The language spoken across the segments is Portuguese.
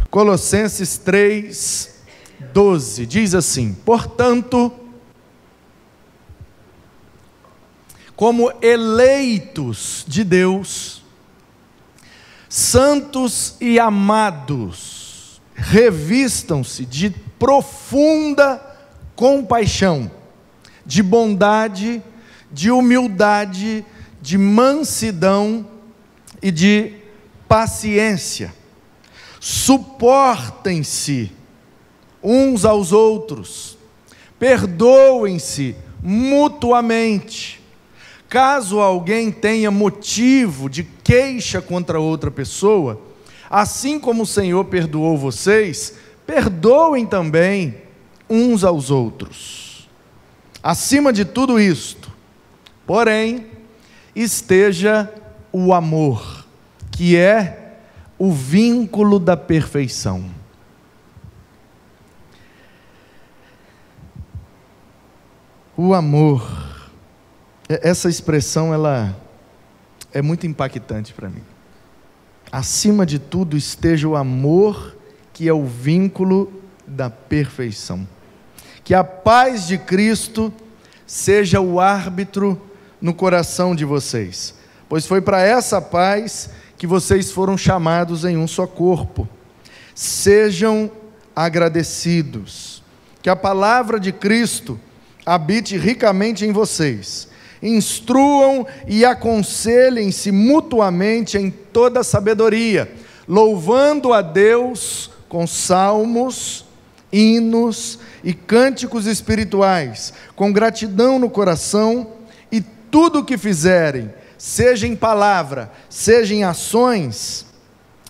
Colossenses 3:12 diz assim: portanto, como eleitos de Deus, santos e amados, revistam-se de profunda compaixão, de bondade, de humildade, de mansidão e de paciência. Suportem-se uns aos outros, perdoem-se mutuamente. Caso alguém tenha motivo de queixa contra outra pessoa, assim como o Senhor perdoou vocês, perdoem também uns aos outros. Acima de tudo isto, porém, esteja o amor, que é o vínculo da perfeição. O amor, essa expressão, ela é muito impactante para mim. Acima de tudo esteja o amor, que é o vínculo da perfeição. Que a paz de Cristo seja o árbitro no coração de vocês, pois foi para essa paz que vocês foram chamados em um só corpo. Sejam agradecidos. Que a palavra de Cristo habite ricamente em vocês. Instruam e aconselhem-se mutuamente em toda sabedoria, louvando a Deus com salmos, hinos e cânticos espirituais, com gratidão no coração, e tudo o que fizerem, seja em palavra, seja em ações,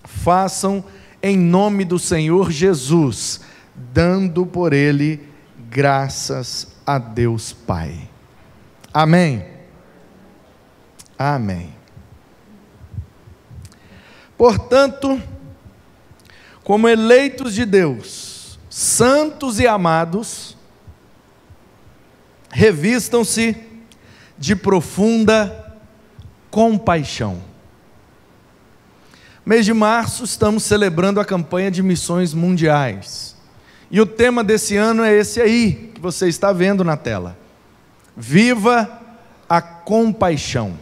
façam em nome do Senhor Jesus, dando por Ele graças a Deus Pai. Amém? Amém. Portanto, como eleitos de Deus, santos e amados, revistam-se de profunda compaixão. Mês de março estamos celebrando a campanha de missões mundiais. E o tema desse ano é esse aí, que você está vendo na tela. Viva a compaixão.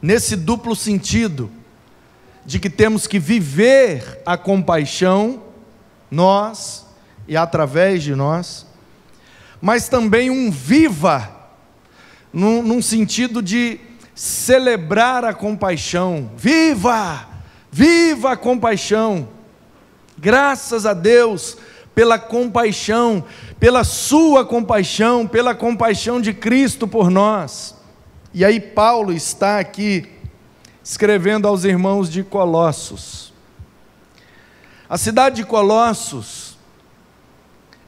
Nesse duplo sentido, de que temos que viver a compaixão, nós e através de nós, mas também um viva, num sentido de celebrar a compaixão. Viva! Viva a compaixão! Graças a Deus pela compaixão, pela sua compaixão, pela compaixão de Cristo por nós. E aí Paulo está aqui escrevendo aos irmãos de Colossos. A cidade de Colossos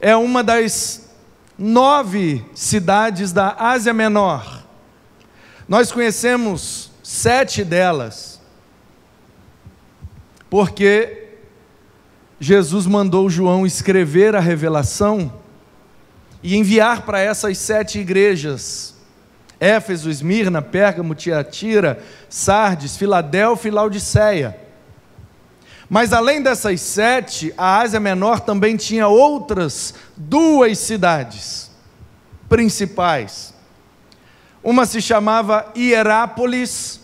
é uma das 9 cidades da Ásia Menor. Nós conhecemos 7 delas, porque Jesus mandou João escrever a revelação e enviar para essas 7 igrejas: Éfeso, Esmirna, Pérgamo, Tiatira, Sardes, Filadélfia e Laodiceia. Mas além dessas 7, a Ásia Menor também tinha outras 2 cidades principais. Uma se chamava Hierápolis,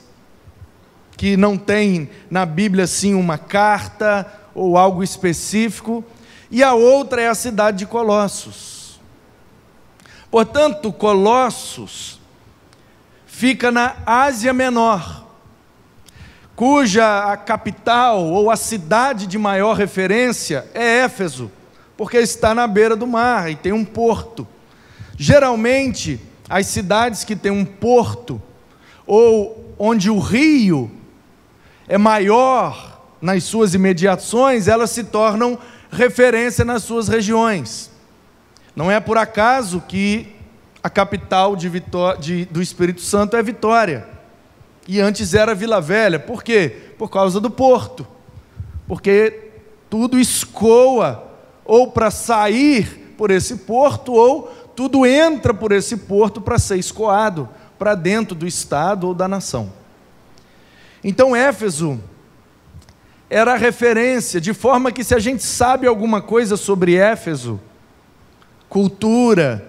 que não tem na Bíblia assim uma carta ou algo específico, e a outra é a cidade de Colossos. Portanto, Colossos fica na Ásia Menor, cuja a capital ou a cidade de maior referência é Éfeso, porque está na beira do mar e tem um porto. Geralmente, as cidades que têm um porto, ou onde o rio é maior nas suas imediações, elas se tornam referência nas suas regiões. Não é por acaso que a capital do Espírito Santo é Vitória, e antes era Vila Velha. Por quê? Por causa do porto, porque tudo escoa ou para sair por esse porto, ou tudo entra por esse porto para ser escoado para dentro do estado ou da nação. Então Éfeso era a referência, de forma que se a gente sabe alguma coisa sobre Éfeso, cultura,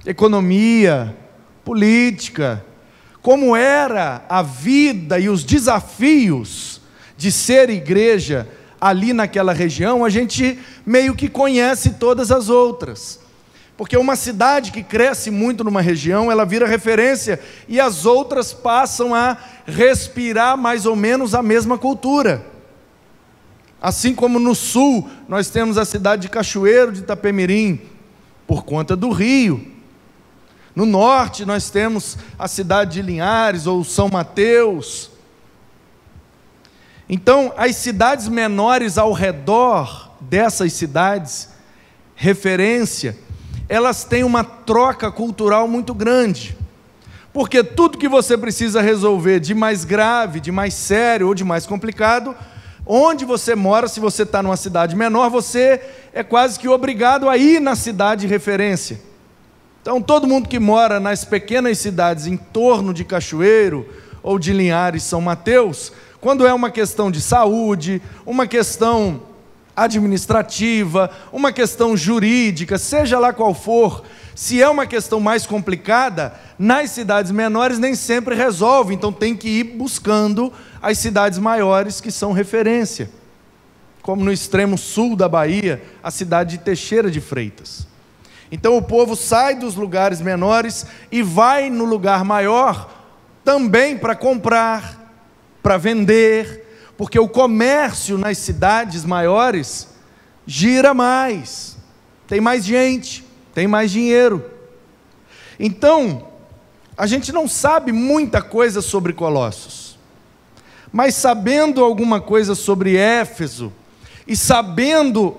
economia, política, como era a vida e os desafios de ser igreja ali naquela região, a gente meio que conhece todas as outras. Porque uma cidade que cresce muito numa região, ela vira referência e as outras passam a respirar mais ou menos a mesma cultura. Assim como no sul, nós temos a cidade de Cachoeiro de Itapemirim, por conta do rio. No norte, nós temos a cidade de Linhares ou São Mateus. Então, as cidades menores ao redor dessas cidades, referência, elas têm uma troca cultural muito grande. Porque tudo que você precisa resolver de mais grave, de mais sério ou de mais complicado, onde você mora, se você está numa cidade menor, você é quase que obrigado a ir na cidade de referência. Então, todo mundo que mora nas pequenas cidades em torno de Cachoeiro, ou de Linhares, São Mateus, quando é uma questão de saúde, uma questão administrativa, uma questão jurídica, seja lá qual for, se é uma questão mais complicada, nas cidades menores nem sempre resolve, então tem que ir buscando as cidades maiores que são referência, como no extremo sul da Bahia, a cidade de Teixeira de Freitas. Então o povo sai dos lugares menores e vai no lugar maior também para comprar, para vender, porque o comércio nas cidades maiores gira mais, tem mais gente, tem mais dinheiro. Então, a gente não sabe muita coisa sobre Colossos, mas sabendo alguma coisa sobre Éfeso, e sabendo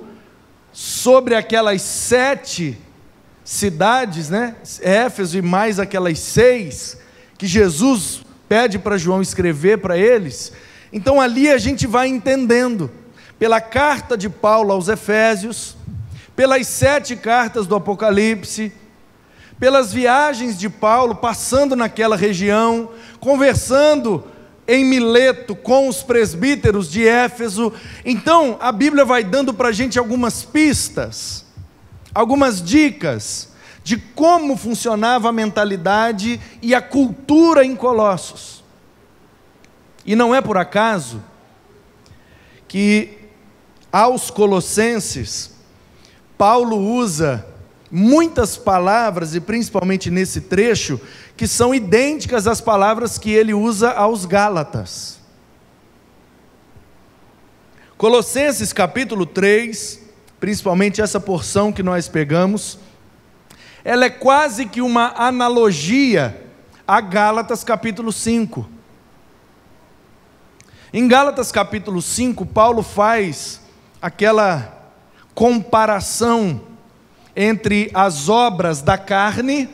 sobre aquelas 7 cidades, né? Éfeso e mais aquelas 6, que Jesus pede para João escrever para eles, então ali a gente vai entendendo, pela carta de Paulo aos Efésios, pelas 7 cartas do Apocalipse, pelas viagens de Paulo, passando naquela região, conversando em Mileto com os presbíteros de Éfeso. Então a Bíblia vai dando para a gente algumas pistas, algumas dicas, de como funcionava a mentalidade e a cultura em Colossos. E não é por acaso que aos Colossenses, Paulo usa muitas palavras, e principalmente nesse trecho, que são idênticas às palavras que ele usa aos Gálatas. Colossenses capítulo 3, principalmente essa porção que nós pegamos, ela é quase que uma analogia a Gálatas capítulo 5. Em Gálatas capítulo 5, Paulo faz aquela comparação entre as obras da carne,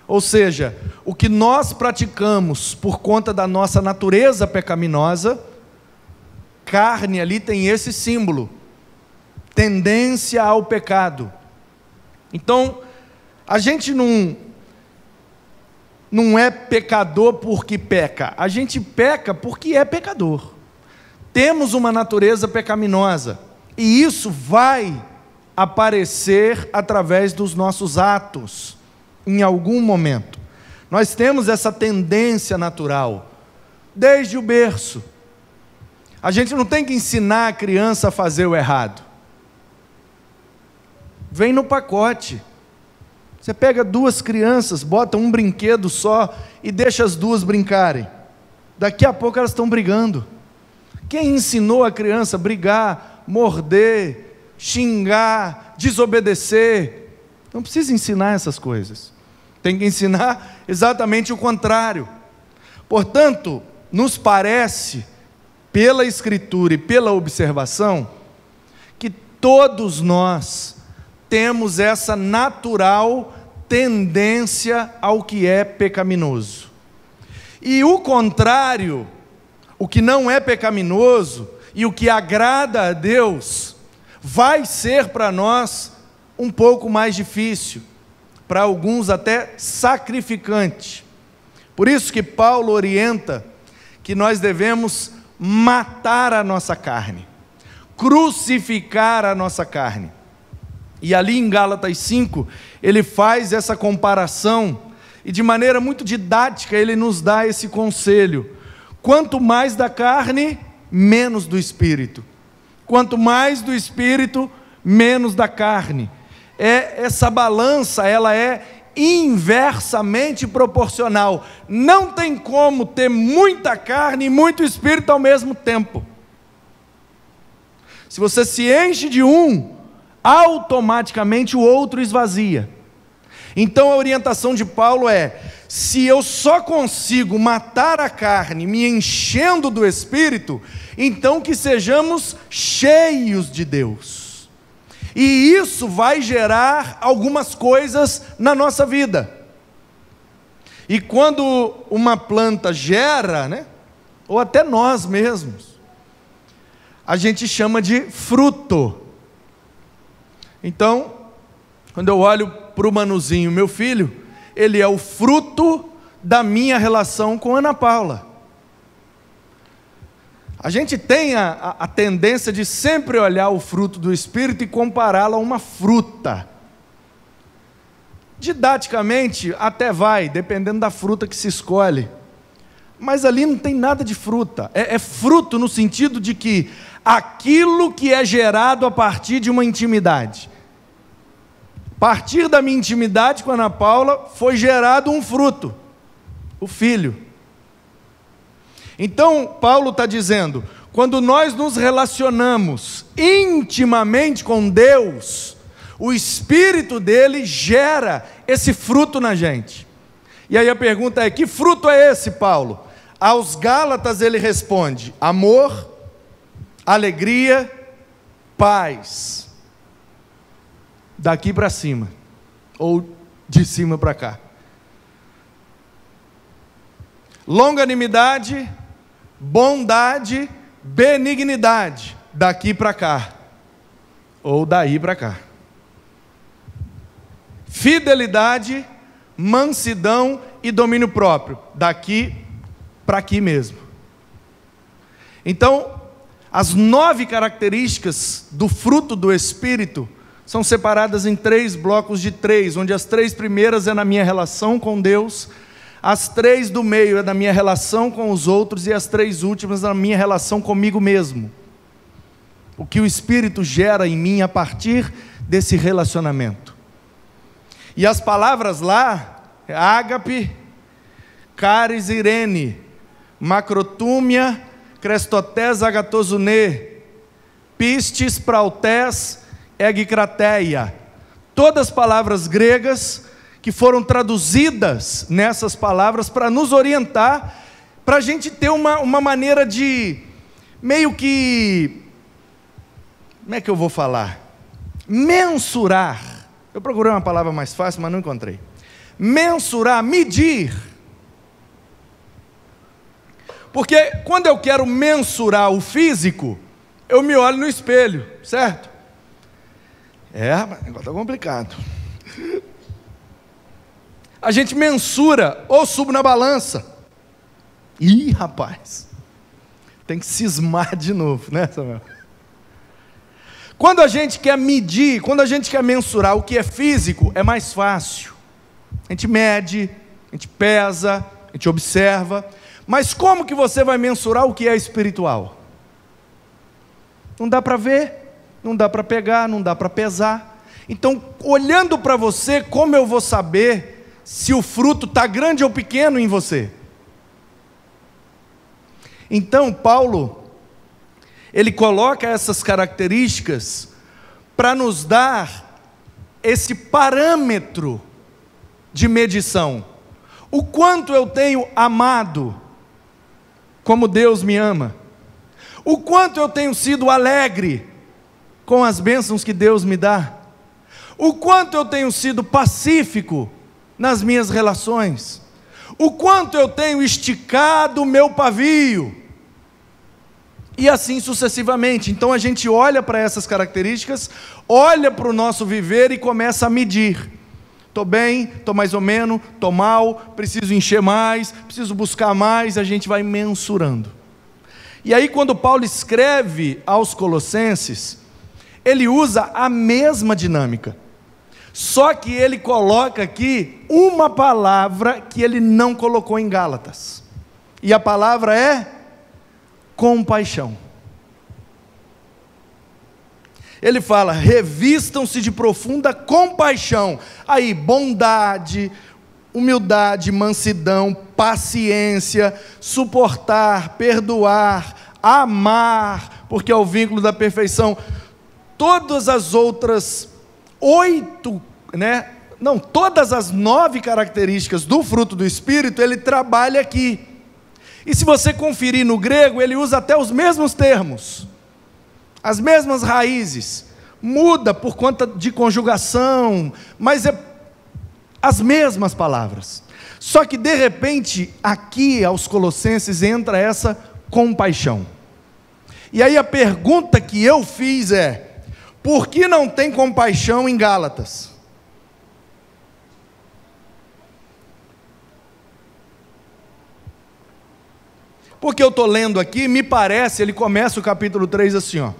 ou seja, o que nós praticamos por conta da nossa natureza pecaminosa. Carne ali tem esse símbolo, tendência ao pecado. Então, a gente não é pecador porque peca, a gente peca porque é pecador. Temos uma natureza pecaminosa, e isso vai aparecer através dos nossos atos, em algum momento. Nós temos essa tendência natural, desde o berço. A gente não tem que ensinar a criança a fazer o errado. Vem no pacote. Você pega 2 crianças, bota um brinquedo só e deixa as 2 brincarem. Daqui a pouco elas estão brigando. Quem ensinou a criança a brigar, morder, xingar, desobedecer? Não precisa ensinar essas coisas. Tem que ensinar exatamente o contrário. Portanto, nos parece, pela Escritura e pela observação, que todos nós temos essa natural tendência ao que é pecaminoso. E o contrário, o que não é pecaminoso e o que agrada a Deus, vai ser para nós um pouco mais difícil, para alguns até sacrificante. Por isso que Paulo orienta que nós devemos matar a nossa carne, crucificar a nossa carne. E ali em Gálatas 5, ele faz essa comparação, e de maneira muito didática ele nos dá esse conselho: quanto mais da carne, menos do espírito; quanto mais do espírito, menos da carne. Essa balança, ela é inversamente proporcional. Não tem como ter muita carne e muito espírito ao mesmo tempo. Se você se enche de um, automaticamente o outro esvazia. Então a orientação de Paulo é: se eu só consigo matar a carne me enchendo do Espírito, então que sejamos cheios de Deus. E isso vai gerar algumas coisas na nossa vida. E quando uma planta gera, ou até nós mesmos, a gente chama de fruto. Então, quando eu olho para o Manuzinho, meu filho, ele é o fruto da minha relação com Ana Paula. A gente tem a tendência de sempre olhar o fruto do Espírito e compará-lo a uma fruta. Didaticamente até vai, dependendo da fruta que se escolhe. Mas ali não tem nada de fruta. É fruto no sentido de que aquilo que é gerado a partir de uma intimidade. A partir da minha intimidade com a Ana Paula, foi gerado um fruto, o filho. Então, Paulo está dizendo, quando nós nos relacionamos intimamente com Deus, o Espírito dele gera esse fruto na gente. E aí a pergunta é: que fruto é esse, Paulo? Aos Gálatas ele responde: amor, alegria, paz. Daqui para cima, ou de cima para cá. Longanimidade, bondade, benignidade, daqui para cá, ou daí para cá. Fidelidade, mansidão e domínio próprio, daqui para aqui mesmo. Então, as 9 características do fruto do Espírito são separadas em 3 blocos de 3, onde as 3 primeiras é na minha relação com Deus, as 3 do meio é na minha relação com os outros, e as 3 últimas na minha relação comigo mesmo. O que o Espírito gera em mim a partir desse relacionamento. E as palavras lá, ágape, caris irene, macrotúmia, crestotés agatosune, pistis prautes egkrateia. Todas palavras gregas que foram traduzidas nessas palavras para nos orientar, para a gente ter uma maneira de, meio que, como é que eu vou falar? Mensurar. Eu procurei uma palavra mais fácil, mas não encontrei. Mensurar, medir. Porque quando eu quero mensurar o físico, eu me olho no espelho, certo? Mas o negócio está complicado. A gente mensura, ou subo na balança. Ih, rapaz, tem que cismar de novo, né, Samuel? Quando a gente quer medir, quando a gente quer mensurar o que é físico, é mais fácil. A gente mede, a gente pesa, a gente observa. Mas como que você vai mensurar o que é espiritual? Não dá para ver, não dá para pegar, não dá para pesar. Então, olhando para você, como eu vou saber se o fruto está grande ou pequeno em você? Então, Paulo, ele coloca essas características para nos dar esse parâmetro de medição. O quanto eu tenho amado como Deus me ama. O quanto eu tenho sido alegre com as bênçãos que Deus me dá. O quanto eu tenho sido pacífico nas minhas relações. O quanto eu tenho esticado o meu pavio. E assim sucessivamente. Então a gente olha para essas características, olha para o nosso viver e começa a medir. Estou bem, estou mais ou menos, estou mal, preciso encher mais, preciso buscar mais, a gente vai mensurando. E aí, quando Paulo escreve aos Colossenses, ele usa a mesma dinâmica, só que ele coloca aqui uma palavra que ele não colocou em Gálatas, e a palavra é compaixão. Ele fala: revistam-se de profunda compaixão. Aí, bondade, humildade, mansidão, paciência, suportar, perdoar, amar, porque é o vínculo da perfeição. Todas as outras 9 características do fruto do Espírito, ele trabalha aqui. E se você conferir no grego, ele usa até os mesmos termos, as mesmas raízes, muda por conta de conjugação, mas é as mesmas palavras. Só que de repente, aqui aos Colossenses entra essa compaixão. E aí a pergunta que eu fiz é: por que não tem compaixão em Gálatas? Porque eu estou lendo aqui, me parece, ele começa o capítulo 3 assim, ó.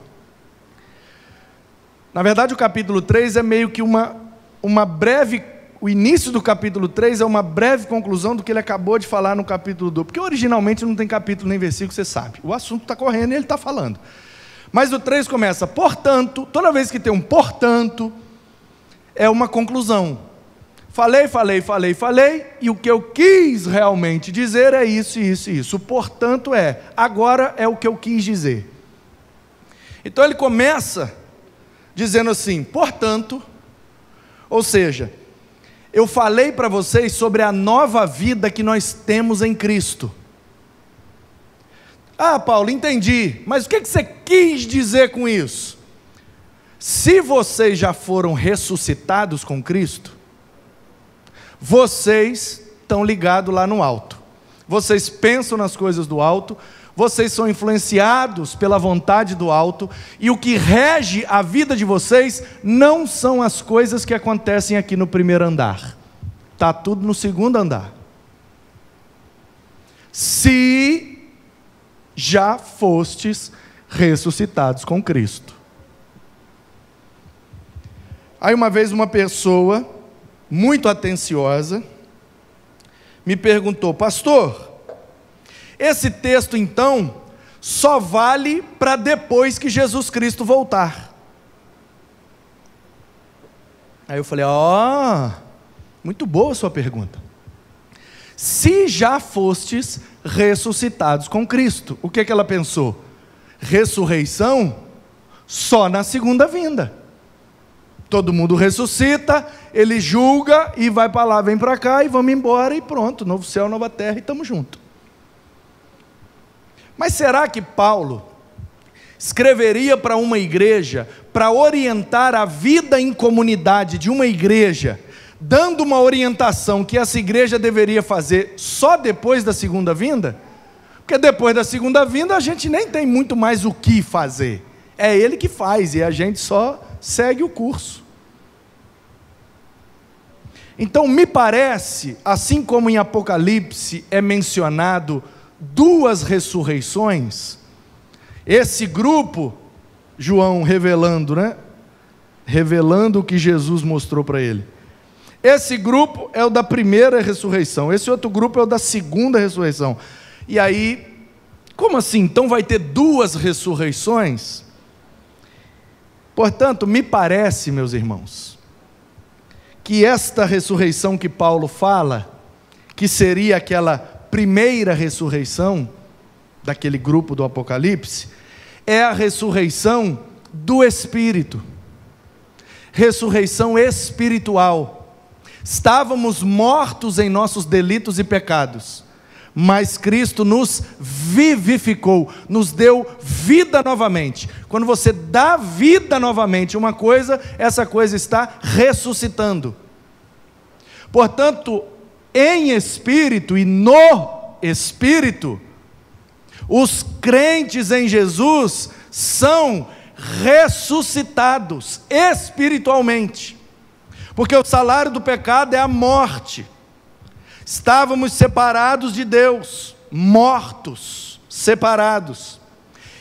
Na verdade, o capítulo 3 é meio que uma breve, o início do capítulo 3 é uma breve conclusão do que ele acabou de falar no capítulo 2, porque originalmente não tem capítulo nem versículo, você sabe, o assunto está correndo e ele está falando. Mas o 3 começa, portanto, toda vez que tem um portanto, é uma conclusão. Falei, e o que eu quis realmente dizer é isso, isso e isso. O portanto agora é o que eu quis dizer. Então ele começa dizendo assim, portanto, ou seja, eu falei para vocês sobre a nova vida que nós temos em Cristo. Ah, Paulo, entendi, mas o que você quis dizer com isso? Se vocês já foram ressuscitados com Cristo, vocês estão ligados lá no alto, vocês pensam nas coisas do alto, vocês são influenciados pela vontade do alto, e o que rege a vida de vocês não são as coisas que acontecem aqui no primeiro andar, está tudo no segundo andar. Se já fostes ressuscitados com Cristo. Aí uma vez uma pessoa muito atenciosa me perguntou, pastor, esse texto então só vale para depois que Jesus Cristo voltar. Aí eu falei, muito boa a sua pergunta. Se já fostes ressuscitados com Cristo, o que ela pensou? Ressurreição só na segunda vinda. Todo mundo ressuscita, ele julga e vai para lá, vem para cá e vamos embora e pronto, novo céu, nova terra e estamos juntos. Mas será que Paulo escreveria para uma igreja, para orientar a vida em comunidade de uma igreja, dando uma orientação que essa igreja deveria fazer só depois da segunda vinda? Porque depois da segunda vinda a gente nem tem muito mais o que fazer, é ele que faz e a gente só segue o curso. Então me parece, assim como em Apocalipse é mencionado 2 ressurreições, esse grupo, João revelando, revelando o que Jesus mostrou para ele, esse grupo é o da primeira ressurreição, esse outro grupo é o da segunda ressurreição. E aí, como assim? Então vai ter 2 ressurreições? Portanto, me parece, meus irmãos, que esta ressurreição que Paulo fala, que seria aquela primeira ressurreição daquele grupo do Apocalipse, é a ressurreição do Espírito, ressurreição espiritual. Estávamos mortos em nossos delitos e pecados, mas Cristo nos vivificou, nos deu vida novamente. Quando você dá vida novamente uma coisa, essa coisa está ressuscitando. Portanto, em espírito e no espírito, os crentes em Jesus são ressuscitados espiritualmente, porque o salário do pecado é a morte. Estávamos separados de Deus, mortos, separados.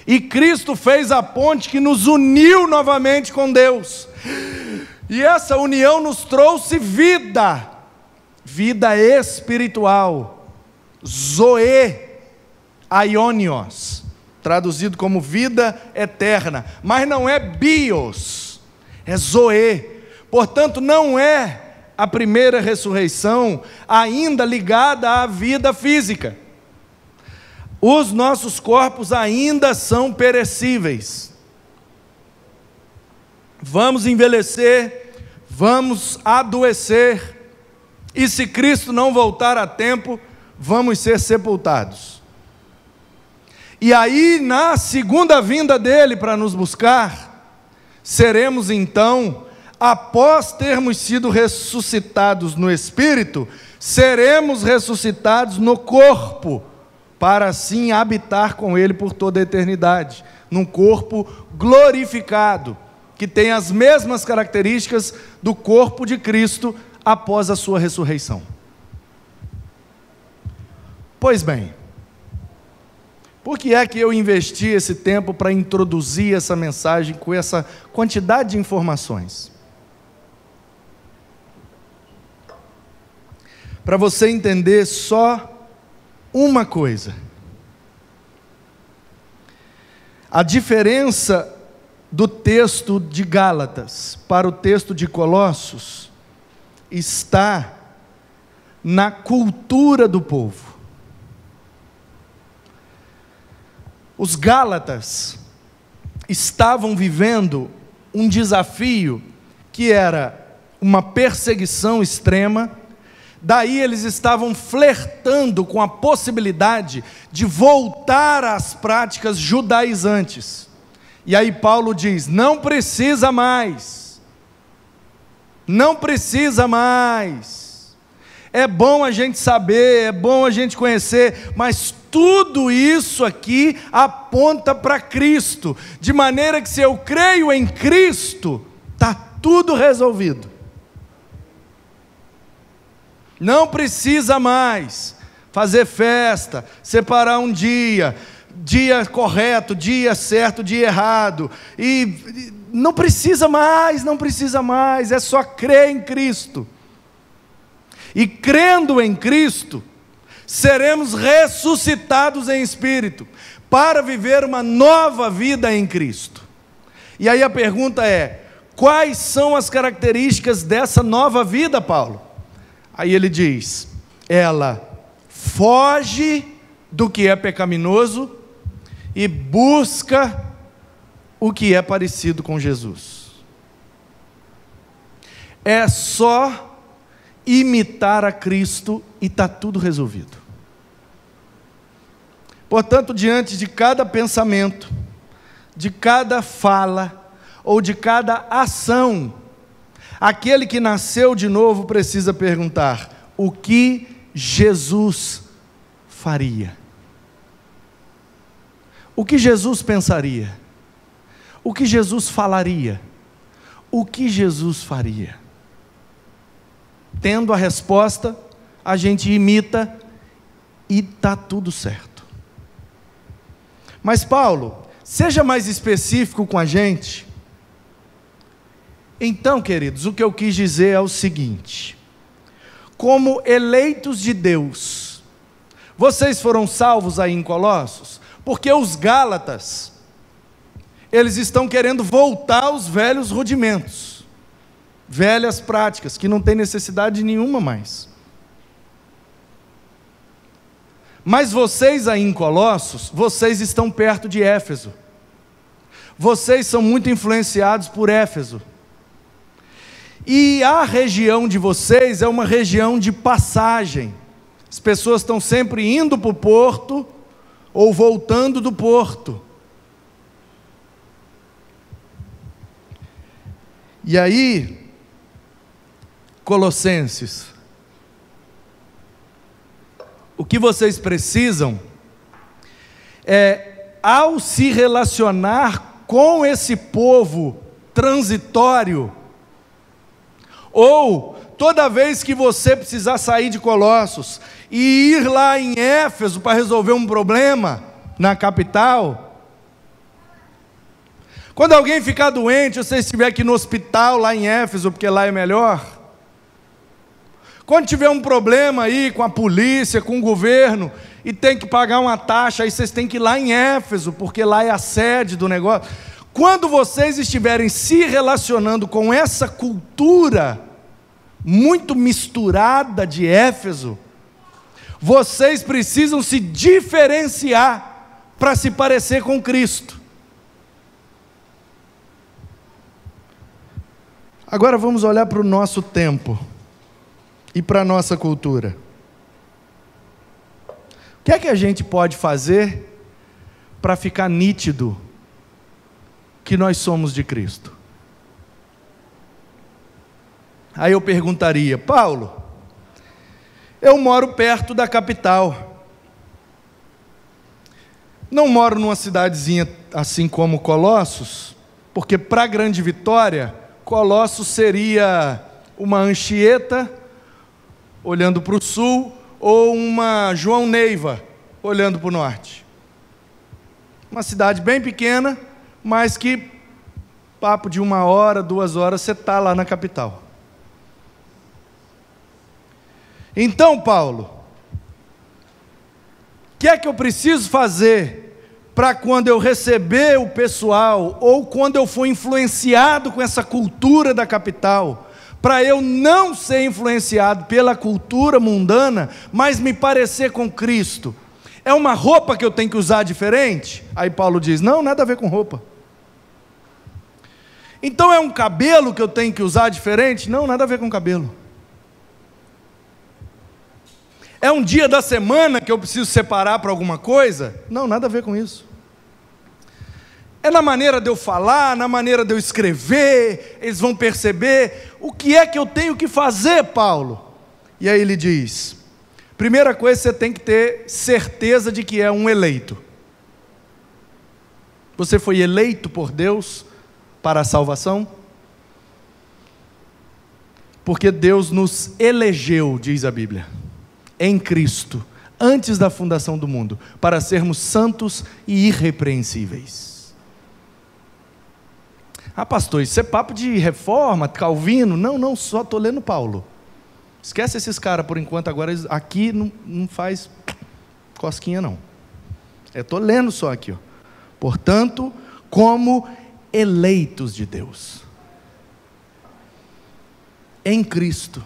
E Cristo fez a ponte que nos uniu novamente com Deus. E essa união nos trouxe vida, vida espiritual, zoe, aionios, traduzido como vida eterna, mas não é bios, é zoe. Portanto, não é a primeira ressurreição ainda ligada à vida física. Os nossos corpos ainda são perecíveis. Vamos envelhecer, vamos adoecer, e se Cristo não voltar a tempo, vamos ser sepultados. E aí, na segunda vinda dele para nos buscar, seremos então, após termos sido ressuscitados no Espírito, seremos ressuscitados no corpo, para assim habitar com Ele por toda a eternidade, num corpo glorificado, que tem as mesmas características do corpo de Cristo após a sua ressurreição. Pois bem, por que é que eu investi esse tempo para introduzir essa mensagem com essa quantidade de informações? Para você entender só uma coisa: a diferença do texto de Gálatas para o texto de Colossos está na cultura do povo. Os Gálatas estavam vivendo um desafio que era uma perseguição extrema. Daí eles estavam flertando com a possibilidade de voltar às práticas judaizantes. E aí Paulo diz: não precisa mais, não precisa mais. É bom a gente saber, é bom a gente conhecer, mas tudo isso aqui aponta para Cristo, de maneira que se eu creio em Cristo, está tudo resolvido. Não precisa mais fazer festa, separar um dia correto, dia certo, dia errado, e não precisa mais, é só crer em Cristo. E crendo em Cristo, seremos ressuscitados em espírito, para viver uma nova vida em Cristo. E aí a pergunta é: quais são as características dessa nova vida, Paulo? Aí ele diz: ela foge do que é pecaminoso e busca o que é parecido com Jesus. É só imitar a Cristo e está tudo resolvido. Portanto, diante de cada pensamento, de cada fala ou de cada ação, aquele que nasceu de novo precisa perguntar: o que Jesus faria? O que Jesus pensaria? O que Jesus falaria? O que Jesus faria? Tendo a resposta, a gente imita e está tudo certo. Mas Paulo, seja mais específico com a gente. Então, queridos, o que eu quis dizer é o seguinte: como eleitos de Deus, vocês foram salvos aí em Colossos, porque os Gálatas, eles estão querendo voltar aos velhos rudimentos, velhas práticas, que não tem necessidade nenhuma mais. Mas vocês aí em Colossos, vocês estão perto de Éfeso, vocês são muito influenciados por Éfeso, e a região de vocês é uma região de passagem. As pessoas estão sempre indo para o porto ou voltando do porto. E aí, Colossenses, o que vocês precisam é, ao se relacionar com esse povo transitório, ou toda vez que você precisar sair de Colossos e ir lá em Éfeso para resolver um problema na capital, Quando alguém ficar doente, você estiver aqui no hospital, lá em Éfeso, porque lá é melhor. Quando tiver um problema aí com a polícia, com o governo, e tem que pagar uma taxa, aí vocês têm que ir lá em Éfeso, porque lá é a sede do negócio. Quando vocês estiverem se relacionando com essa cultura muito misturada de Éfeso, vocês precisam se diferenciar para se parecer com Cristo. Agora vamos olhar para o nosso tempo e para a nossa cultura. O que é que a gente pode fazer para ficar nítido que nós somos de Cristo? Aí eu perguntaria: Paulo, eu moro perto da capital, não moro numa cidadezinha assim como Colossos, porque para Grande Vitória, Colossos seria uma Anchieta olhando para o sul, ou uma João Neiva olhando para o norte. Uma cidade bem pequena, mas que, papo de 1 hora, 2 horas, você está lá na capital. Então, Paulo, o que é que eu preciso fazer para quando eu receber o pessoal, ou quando eu for influenciado com essa cultura da capital, para eu não ser influenciado pela cultura mundana, mas me parecer com Cristo? É uma roupa que eu tenho que usar diferente? Aí Paulo diz: não, nada a ver com roupa. Então é um cabelo que eu tenho que usar diferente? Não, nada a ver com cabelo. É um dia da semana que eu preciso separar para alguma coisa? Não, nada a ver com isso. É na maneira de eu falar, na maneira de eu escrever, eles vão perceber. O que é que eu tenho que fazer, Paulo? E aí ele diz: primeira coisa, você tem que ter certeza de que é um eleito. Você foi eleito por Deus para a salvação? Porque Deus nos elegeu, diz a Bíblia, em Cristo, antes da fundação do mundo, para sermos santos e irrepreensíveis. Ah, pastor, isso é papo de reforma, Calvino? Não, só estou lendo Paulo. Esquece esses caras por enquanto, agora aqui não faz cosquinha não. Eu estou lendo só aqui, ó. Portanto, como eleitos de Deus, em Cristo.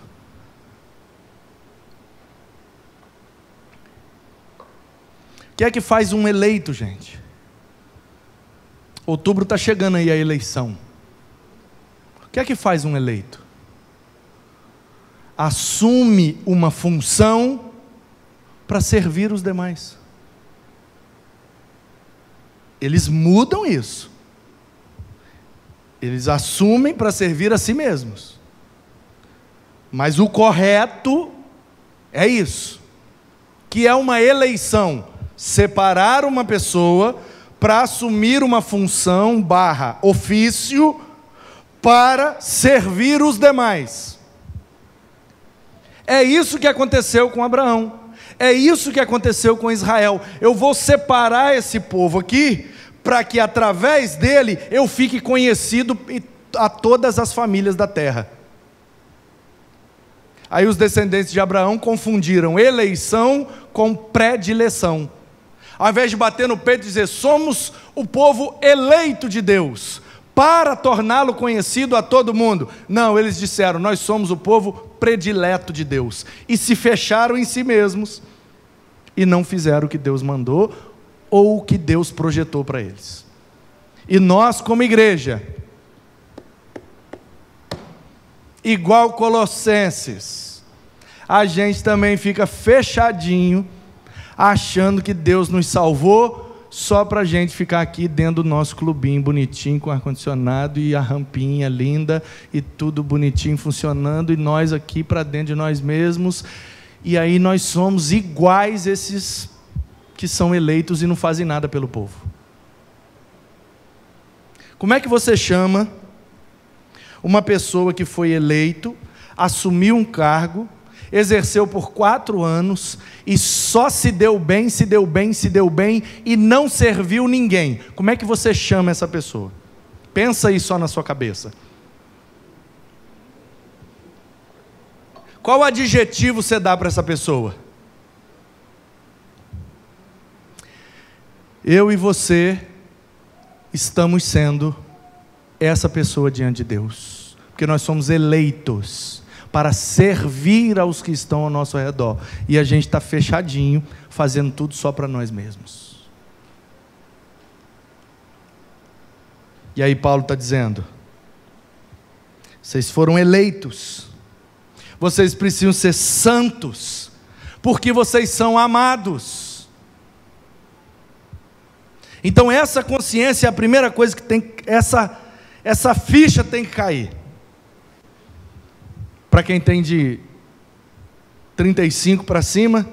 O que é que faz um eleito, gente? Outubro está chegando aí a eleição. O que é que faz um eleito? Assume uma função para servir os demais. Eles mudam isso. Eles assumem para servir a si mesmos. Mas o correto é isso, que é uma eleição: separar uma pessoa para assumir uma função / ofício para servir os demais. É isso que aconteceu com Abraão, é isso que aconteceu com Israel. Eu vou separar esse povo aqui, para que através dele eu fique conhecido a todas as famílias da terra. Aí os descendentes de Abraão confundiram eleição com predileção. Ao invés de bater no peito e dizer: somos o povo eleito de Deus, para torná-lo conhecido a todo mundo. Não, eles disseram: nós somos o povo predileto de Deus. E se fecharam em si mesmos, e não fizeram o que Deus mandou, ou o que Deus projetou para eles. E nós, como igreja, igual Colossenses, a gente também fica fechadinho, achando que Deus nos salvou só para a gente ficar aqui dentro do nosso clubinho bonitinho, com ar-condicionado e a rampinha linda, e tudo bonitinho funcionando, e nós aqui para dentro de nós mesmos, e aí nós somos iguais esses que são eleitos e não fazem nada pelo povo. Como é que você chama uma pessoa que foi eleito, assumiu um cargo, exerceu por 4 anos e só se deu bem e não serviu ninguém? Como é que você chama essa pessoa? Pensa aí só na sua cabeça. Qual adjetivo você dá para essa pessoa? Eu e você estamos sendo essa pessoa diante de Deus, porque nós somos eleitos para servir aos que estão ao nosso redor, e a gente está fechadinho, fazendo tudo só para nós mesmos. E aí Paulo está dizendo, vocês foram eleitos, vocês precisam ser santos, porque vocês são amados. Então essa consciência é a primeira coisa que tem, essa ficha tem que cair. Para quem tem de 35 para cima,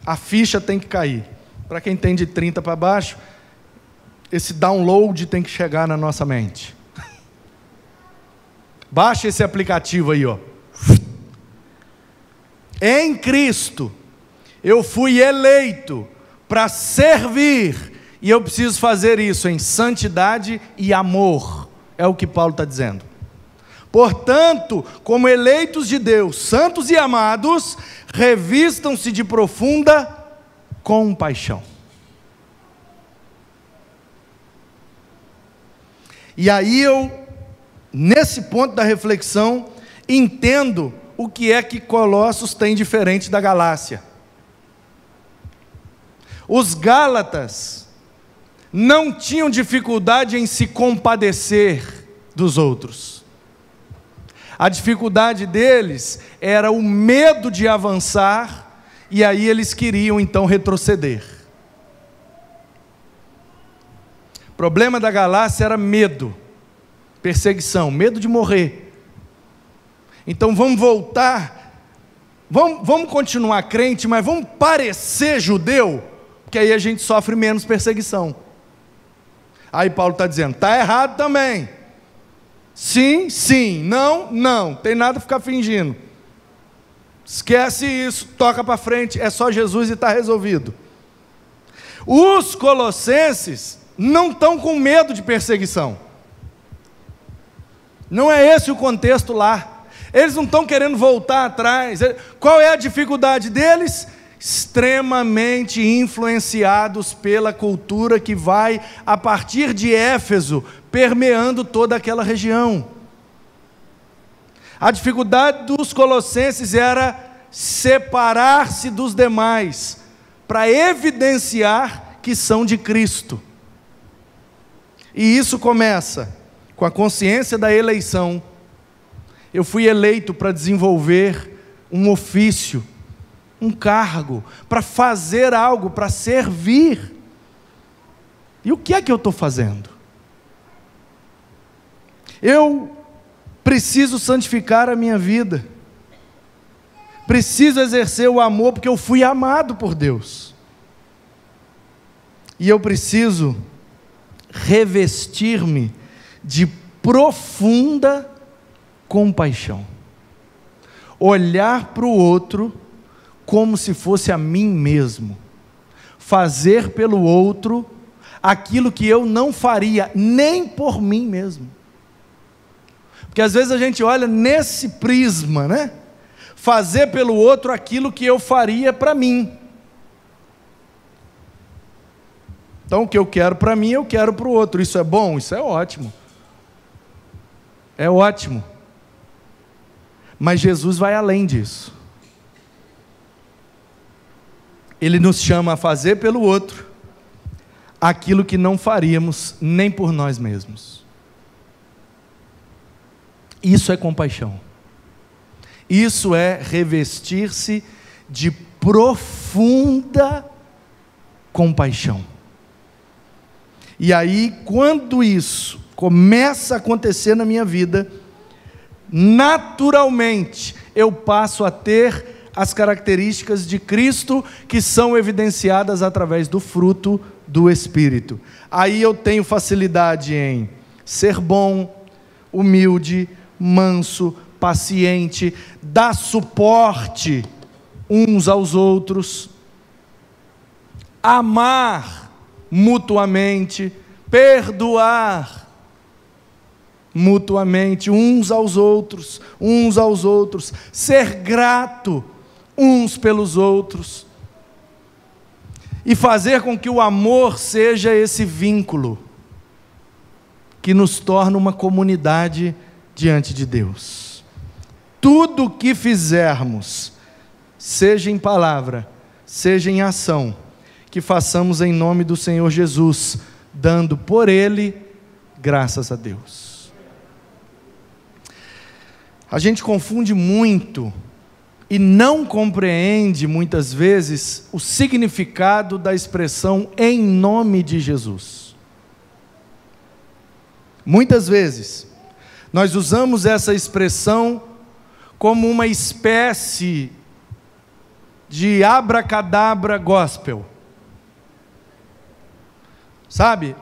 a ficha tem que cair. Para quem tem de 30 para baixo, esse download tem que chegar na nossa mente. Baixa esse aplicativo aí, ó. Em Cristo, eu fui eleito para servir, e eu preciso fazer isso em santidade e amor, é o que Paulo está dizendo. Portanto, como eleitos de Deus, santos e amados, revistam-se de profunda compaixão. E aí eu, nesse ponto da reflexão, entendo o que é que Colossos tem diferente da Galácia. Os Gálatas não tinham dificuldade em se compadecer dos outros. A dificuldade deles era o medo de avançar, e aí eles queriam então retroceder. O problema da Galácia era medo, perseguição, medo de morrer. Então vamos voltar, vamos continuar crente, mas vamos parecer judeu, porque aí a gente sofre menos perseguição. Aí Paulo está dizendo, está errado também. Sim, sim, não, não, tem nada a ficar fingindo. Esquece isso, toca para frente, é só Jesus e está resolvido. Os colossenses não estão com medo de perseguição. Não é esse o contexto lá. Eles não estão querendo voltar atrás. Qual é a dificuldade deles? Extremamente influenciados pela cultura que vai, a partir de Éfeso, permeando toda aquela região. A dificuldade dos colossenses era separar-se dos demais, para evidenciar que são de Cristo. E isso começa com a consciência da eleição. Eu fui eleito para desenvolver um ofício, um cargo, para fazer algo, para servir. E o que é que eu estou fazendo? Eu preciso santificar a minha vida, preciso exercer o amor, porque eu fui amado por Deus, e eu preciso revestir-me de profunda compaixão, olhar para o outro como se fosse a mim mesmo, fazer pelo outro aquilo que eu não faria nem por mim mesmo. Porque às vezes a gente olha nesse prisma, né? Fazer pelo outro aquilo que eu faria para mim. Então o que eu quero para mim, eu quero para o outro. Isso é bom? Isso é ótimo. É ótimo. Mas Jesus vai além disso. Ele nos chama a fazer pelo outro aquilo que não faríamos nem por nós mesmos. Isso é compaixão. Isso é revestir-se de profunda compaixão. E aí, quando isso começa a acontecer na minha vida, naturalmente eu passo a ter as características de Cristo, que são evidenciadas através do fruto do Espírito. Aí eu tenho facilidade em ser bom, humilde, manso, paciente, dar suporte uns aos outros, amar mutuamente, perdoar. mutuamente, uns aos outros, ser grato uns pelos outros, e fazer com que o amor seja esse vínculo que nos torna uma comunidade diante de Deus. Tudo o que fizermos, seja em palavra, seja em ação, que façamos em nome do Senhor Jesus, dando por Ele graças a Deus. A gente confunde muito e não compreende muitas vezes o significado da expressão em nome de Jesus. Muitas vezes nós usamos essa expressão como uma espécie de abracadabra gospel. Sabe?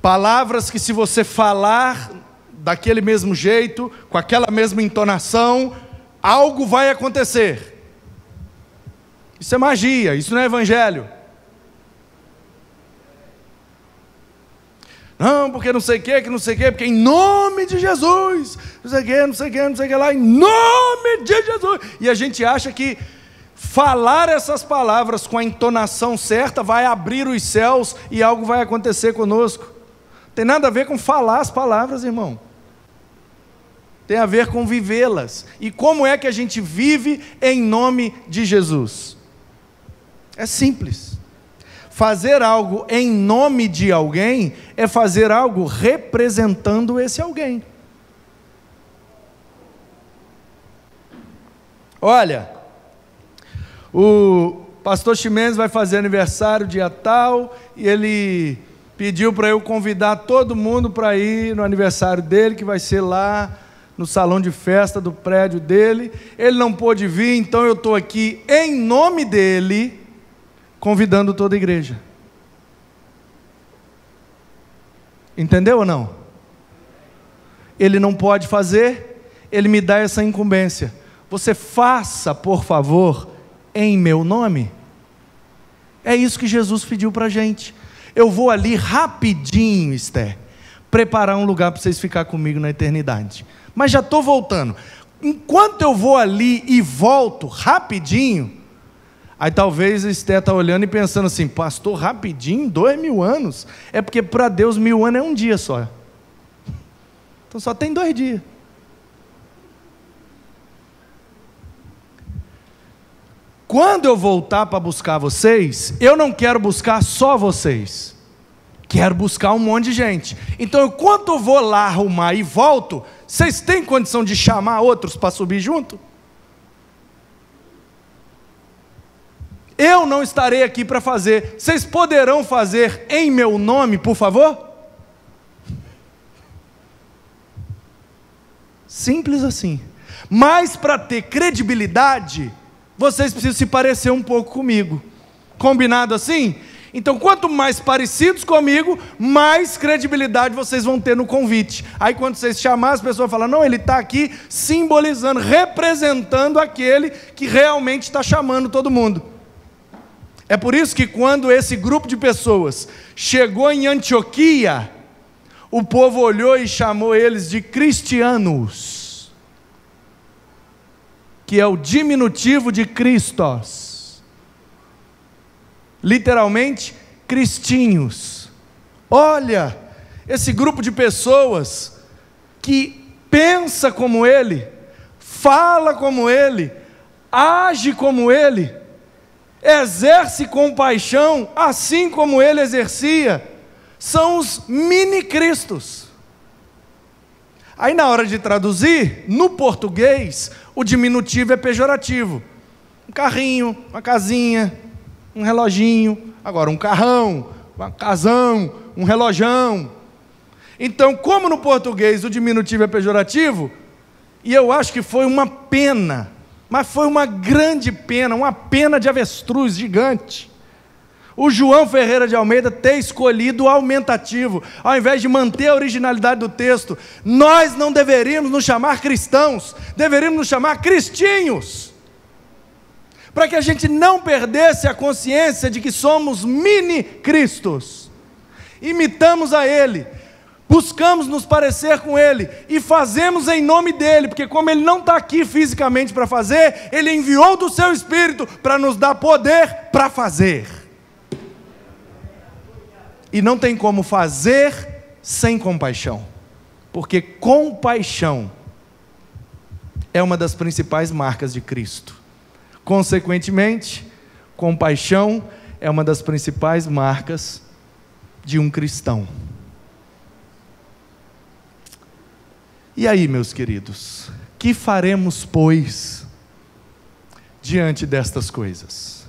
Palavras que, se você falar daquele mesmo jeito, com aquela mesma entonação, algo vai acontecer. Isso é magia, isso não é evangelho. Não, porque não sei o que, porque em nome de Jesus, não sei o que lá, em nome de Jesus. E a gente acha que falar essas palavras com a entonação certa vai abrir os céus e algo vai acontecer conosco. Tem nada a ver com falar as palavras, irmão. Tem a ver com vivê-las. E como é que a gente vive em nome de Jesus? É simples. Fazer algo em nome de alguém é fazer algo representando esse alguém. Olha, o pastor Ximenes vai fazer aniversário dia tal, e ele pediu para eu convidar todo mundo para ir no aniversário dele, que vai ser lá no salão de festa do prédio dele. Ele não pôde vir, então eu estou aqui em nome dele, convidando toda a igreja. Entendeu ou não? Ele não pode fazer, ele me dá essa incumbência. Você faça, por favor, em meu nome. É isso que Jesus pediu para a gente. Eu vou ali rapidinho, Esther, preparar um lugar para vocês ficar comigo na eternidade. Mas já estou voltando. Enquanto eu vou ali e volto rapidinho, aí talvez a Esther está olhando e pensando assim: pastor, rapidinho, 2000 anos? É porque para Deus 1000 anos é um dia só. Então só tem 2 dias. Quando eu voltar para buscar vocês, eu não quero buscar só vocês. Quero buscar um monte de gente. Então, enquanto eu vou lá arrumar e volto, vocês têm condição de chamar outros para subir junto? Eu não estarei aqui para fazer. Vocês poderão fazer em meu nome, por favor? Simples assim. Mas para ter credibilidade, vocês precisam se parecer um pouco comigo. Combinado assim? Então, quanto mais parecidos comigo, mais credibilidade vocês vão ter no convite. Aí, quando vocês chamarem, as pessoas falam: não, ele está aqui simbolizando, representando aquele que realmente está chamando todo mundo. É por isso que, quando esse grupo de pessoas chegou em Antioquia, o povo olhou e chamou eles de cristianos, que é o diminutivo de Christos. Literalmente, cristinhos. Olha, esse grupo de pessoas que pensa como ele, fala como ele, age como ele, exerce compaixão assim como ele exercia, são os mini-cristos. Aí, na hora de traduzir, no português, o diminutivo é pejorativo. Um carrinho, uma casinha, um reloginho. Agora, um carrão, um casão, um relojão. Então, como no português o diminutivo é pejorativo, e eu acho que foi uma pena, mas foi uma grande pena, uma pena de avestruz gigante, o João Ferreira de Almeida ter escolhido o aumentativo, ao invés de manter a originalidade do texto. Nós não deveríamos nos chamar cristãos, deveríamos nos chamar cristinhos, para que a gente não perdesse a consciência de que somos mini-cristos, imitamos a Ele, buscamos nos parecer com Ele e fazemos em nome dEle, porque como Ele não está aqui fisicamente para fazer, Ele enviou do Seu Espírito para nos dar poder para fazer. E não tem como fazer sem compaixão, porque compaixão é uma das principais marcas de Cristo. Consequentemente, compaixão é uma das principais marcas de um cristão. E aí, meus queridos, que faremos, pois, diante destas coisas?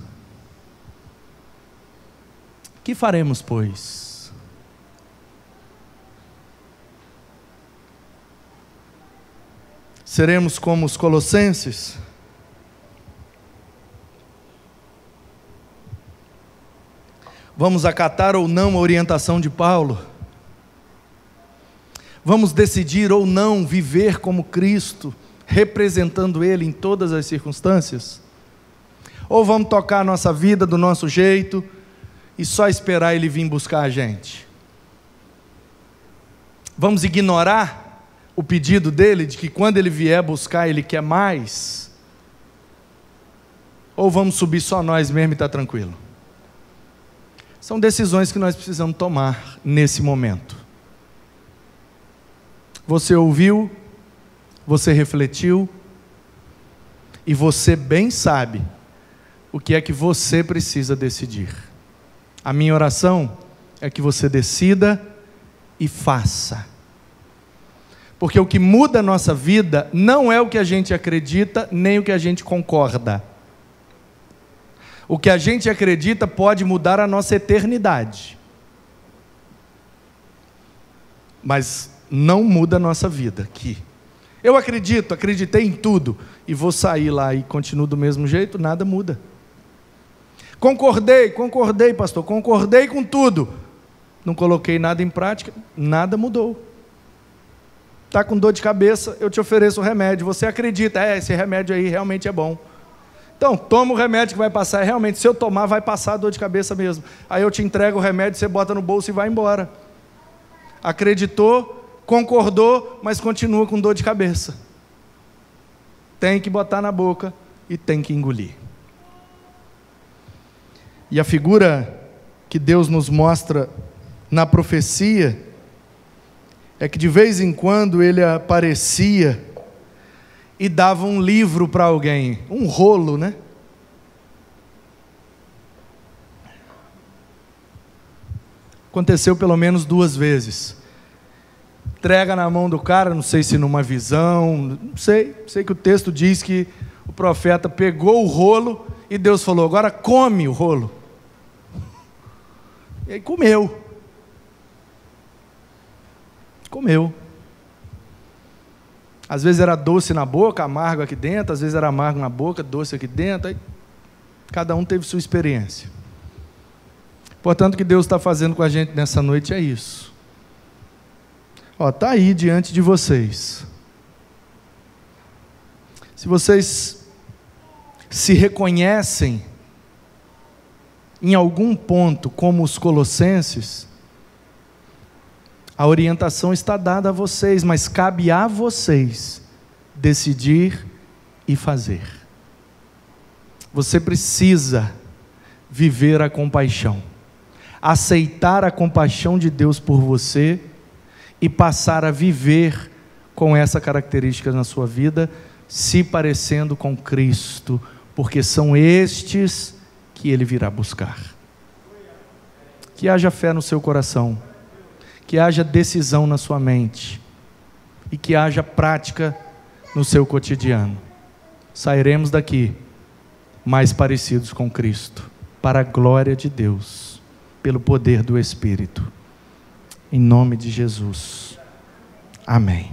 Que faremos, pois? Seremos como os colossenses? Vamos acatar ou não a orientação de Paulo? Vamos decidir ou não viver como Cristo, representando Ele em todas as circunstâncias? Ou vamos tocar a nossa vida do nosso jeito e só esperar Ele vir buscar a gente? Vamos ignorar o pedido dEle, de que quando Ele vier buscar, Ele quer mais? Ou vamos subir só nós mesmo e estar tranquilo? São decisões que nós precisamos tomar nesse momento. Você ouviu, você refletiu, e você bem sabe o que é que você precisa decidir. A minha oração é que você decida e faça. Porque o que muda a nossa vida não é o que a gente acredita, nem o que a gente concorda. O que a gente acredita pode mudar a nossa eternidade, mas não muda a nossa vida aqui. Eu acreditei em tudo, e vou sair lá e continuo do mesmo jeito, nada muda. Concordei, pastor, concordei com tudo, não coloquei nada em prática, nada mudou. Está com dor de cabeça, eu te ofereço o remédio, você acredita, esse remédio aí realmente é bom. Então, toma o remédio que vai passar, realmente, se eu tomar vai passar a dor de cabeça mesmo. Aí eu te entrego o remédio, você bota no bolso e vai embora. Acreditou, concordou, mas continua com dor de cabeça. Tem que botar na boca e tem que engolir. E a figura que Deus nos mostra na profecia é que de vez em quando Ele aparecia e dava um livro para alguém, um rolo, né? Aconteceu pelo menos 2 vezes. Entrega na mão do cara, não sei se numa visão, não sei que o texto diz que o profeta pegou o rolo e Deus falou, agora come o rolo. E aí comeu. Às vezes era doce na boca, amargo aqui dentro, às vezes era amargo na boca, doce aqui dentro, aí cada um teve sua experiência. Portanto, o que Deus está fazendo com a gente nessa noite é isso. Está aí diante de vocês. Se vocês se reconhecem em algum ponto como os colossenses, a orientação está dada a vocês, mas cabe a vocês decidir e fazer. Você precisa viver a compaixão, aceitar a compaixão de Deus por você e passar a viver com essa característica na sua vida, se parecendo com Cristo, porque são estes que Ele virá buscar. Que haja fé no seu coração, que haja decisão na sua mente e que haja prática no seu cotidiano. Sairemos daqui mais parecidos com Cristo, para a glória de Deus, pelo poder do Espírito. Em nome de Jesus. Amém.